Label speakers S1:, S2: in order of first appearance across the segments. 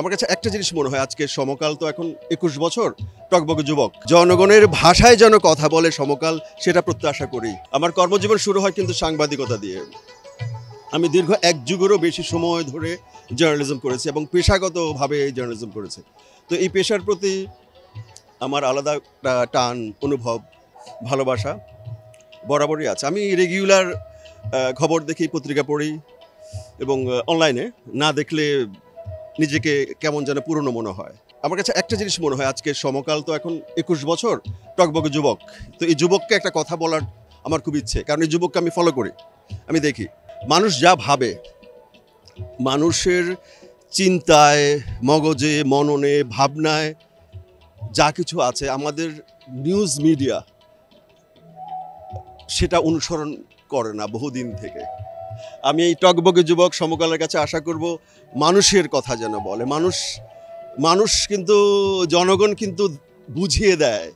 S1: আমার কাছে একটা জিনিস মনে হয়, আজকে সমকাল তো এখন 21 বছর, টকবকে যুবক, জনগণের ভাষায় যেন কথা বলে সমকাল, সেটা প্রত্যাশা করি। আমার কর্মজীবন শুরু হয় কিন্তু সাংবাদিকতা দিয়ে। আমি দীর্ঘ 1 যুগেরও বেশি সময় ধরে জার্নালিজম করেছি এবং পেশাগতভাবে এই জার্নালিজম করেছি। তো এই পেশার প্রতি আমার আলাদা একটা টান, অনুভব, ভালোবাসা বরাবরই আছে। আমি রেগুলার খবর দেখি, পত্রিকা পড়ি এবং অনলাইনে না দেখলে নিজেকে কেমন যেন পুরনো মনে হয়। আমার কাছে একটা জিনিস মনে হয়, আজকে সমকাল তো এখন 21 বছর, টকবকে যুবক। তো এই যুবককে একটা কথা বলার আমার খুব ইচ্ছে, কারণ এই যুবককে আমি ফলো করি, আমি দেখি মানুষ যা ভাবে, মানুষের চিন্তায়, মগজে, মননে, ভাবনায় যা কিছু আছে, আমাদের নিউজ মিডিয়া সেটা অনুসরণ করে না বহুদিন থেকে। আমি এই টকবকে যুবক সমকালের কাছে আশা করব মানুষের কথা যেন বলে। মানুষ কিন্তু, জনগণ কিন্তু বুঝিয়ে দেয়।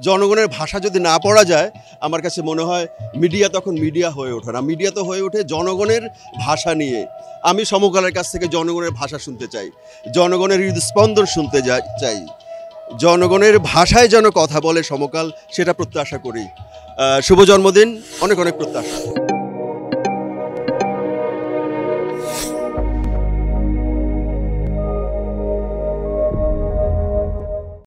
S1: জনগণের ভাষা যদি না পড়া যায়, আমার কাছে মনে হয় মিডিয়া তখন মিডিয়া হয়ে ওঠে না। মিডিয়া তো হয়ে ওঠে জনগণের ভাষা নিয়ে। আমি সমকালের কাছ থেকে জনগণের ভাষা শুনতে চাই, জনগণের হৃদস্পন্দন শুনতে চাই, জনগণের ভাষায় যেন কথা বলে সমকাল, সেটা প্রত্যাশা করি। শুভ জন্মদিন, অনেক অনেক প্রত্যাশা।